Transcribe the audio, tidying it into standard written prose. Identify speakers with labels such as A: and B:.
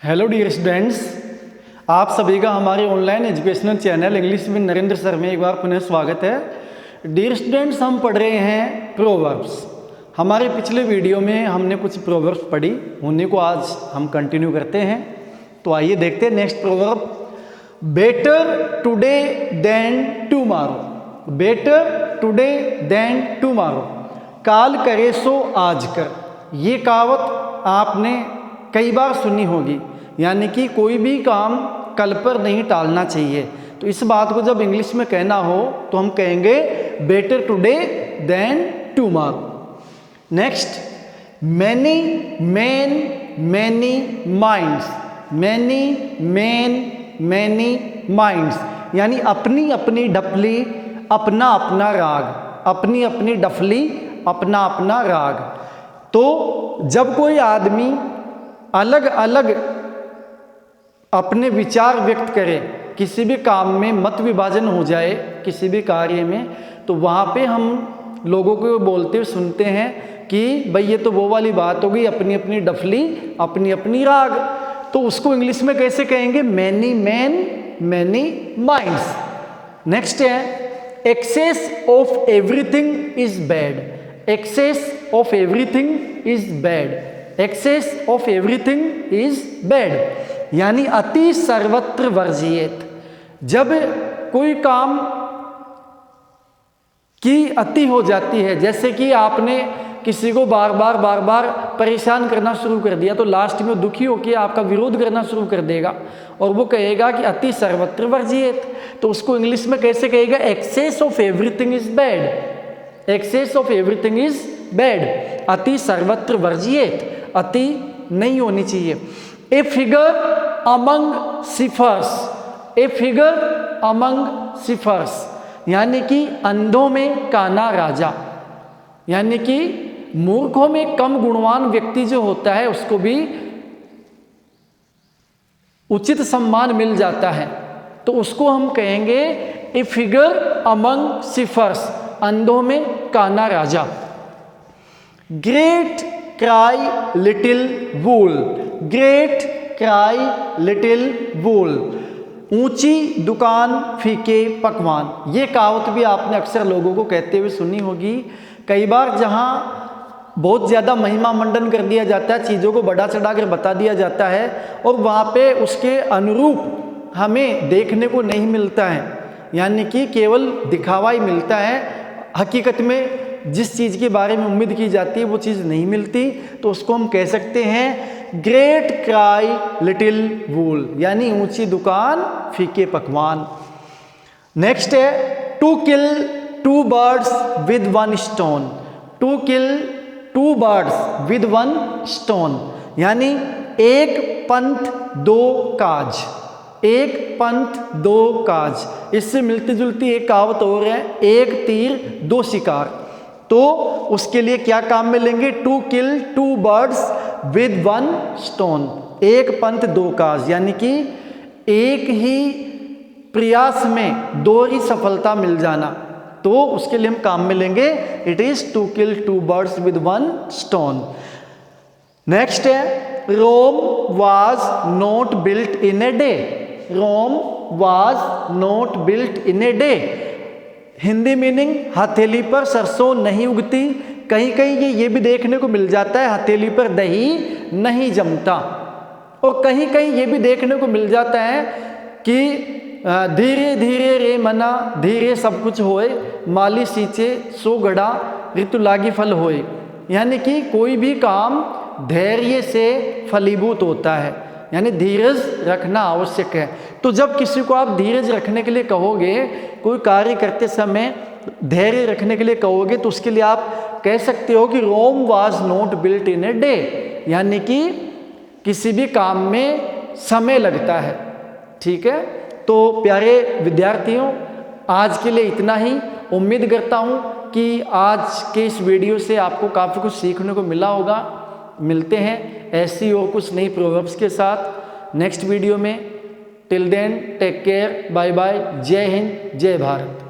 A: Hello dear students, आप सभी का हमारे online educational channel English with Narendra sir में एक बार पुनः स्वागत है। डियर स्टूडेंट्स, हम पढ़ रहे हैं प्रोवर्ब्स। हमारे पिछले वीडियो में हमने कुछ प्रोवर्ब्स पढ़ी, उन्हीं को आज हम कंटिन्यू करते हैं। तो आइए देखते हैं next proverb. Better today than tomorrow. Better today than tomorrow, काल करे सो आज कर। ये कहावत आपने कई बार सुनी होगी, यानी कि कोई भी काम कल पर नहीं टालना चाहिए। तो इस बात को जब इंग्लिश में कहना हो तो हम कहेंगे better today than tomorrow. Next, many man many minds. Many man many minds, यानी अपनी अपनी डफली अपना अपना राग। अपनी अपनी डफली अपना अपना राग। तो जब कोई आदमी अलग अलग अपने विचार व्यक्त करे, किसी भी काम में मत विभाजन हो जाए किसी भी कार्य में, तो वहाँ पे हम लोगों को बोलते हुए सुनते हैं कि भाई ये तो वो वाली बात हो गई, अपनी अपनी डफली अपनी अपनी राग। तो उसको इंग्लिश में कैसे कहेंगे? Many man many minds. Next है, excess of everything is bad. Excess of everything is bad. Excess of everything is bad, यानी अति सर्वत्र वर्जियत। जब कोई काम की अति हो जाती है, जैसे कि आपने किसी को बार बार परेशान करना शुरू कर दिया, तो लास्ट में दुखी होकर आपका विरोध करना शुरू कर देगा और वो कहेगा कि अति सर्वत्र वर्जियत। तो उसको इंग्लिश में कैसे कहेगा? Excess of everything is bad. Excess of everything is bad, अति सर्वत्र वर्जियत, अति नहीं होनी चाहिए। A figure among ciphers. A figure among ciphers, यानी कि अंधों में काना राजा। यानी कि मूर्खों में कम गुणवान व्यक्ति जो होता है उसको भी उचित सम्मान मिल जाता है, तो उसको हम कहेंगे ए फिगर अमंग सिफर्स, अंधों में काना राजा। ग्रेट क्राई लिटिल वूल। ग्रेट क्राई लिटिल वूल, ऊंची दुकान फीके पकवान। ये कहावत भी आपने अक्सर लोगों को कहते हुए सुनी होगी। कई बार जहाँ बहुत ज़्यादा महिमा मंडन कर दिया जाता है, चीज़ों को बढ़ा चढ़ा कर बता दिया जाता है और वहाँ पे उसके अनुरूप हमें देखने को नहीं मिलता है, यानी कि केवल दिखावा ही मिलता है। हकीकत में जिस चीज़ के बारे में उम्मीद की जाती है वो चीज़ नहीं मिलती, तो उसको हम कह सकते हैं ग्रेट क्राई लिटिल वूल, यानी ऊंची दुकान फीके पकवान। नेक्स्ट है, to kill two birds with one stone. To kill two birds with one stone, यानी एक पंथ दो काज। एक पंथ दो काज, इससे मिलती जुलती एक कहावत और है, एक तीर दो शिकार। तो उसके लिए क्या काम में लेंगे? To kill two birds with one stone, एक पंथ दो काज, यानी कि एक ही प्रयास में दो ही सफलता मिल जाना। तो उसके लिए हम काम में लेंगे it is to kill two birds with one stone. Next है, Rome was not built in a day. Rome was not built in a day, Hindi meaning हथेली पर सरसों नहीं उगती। कहीं कहीं ये भी देखने को मिल जाता है, हथेली पर दही नहीं जमता। और कहीं कहीं ये भी देखने को मिल जाता है कि धीरे धीरे रे मना धीरे सब कुछ होए, माली सींचे सो गड़ा ऋतु लागी फल होए, यानी कि कोई भी काम धैर्य से फलीभूत होता है, यानी धीरज रखना आवश्यक है। तो जब किसी को आप धीरज रखने के लिए कहोगे, कोई कार्य करते समय धैर्य रखने के लिए कहोगे, तो उसके लिए आप कह सकते हो कि Rome was not built in a day, यानी कि किसी भी काम में समय लगता है। ठीक है, तो प्यारे विद्यार्थियों, आज के लिए इतना ही। उम्मीद करता हूँ कि आज के इस वीडियो से आपको काफ़ी कुछ सीखने को मिला होगा। मिलते हैं ऐसी और कुछ नई प्रोवर्ब्स के साथ नेक्स्ट वीडियो में। Till then take care, bye bye, जय हिंद, जय भारत।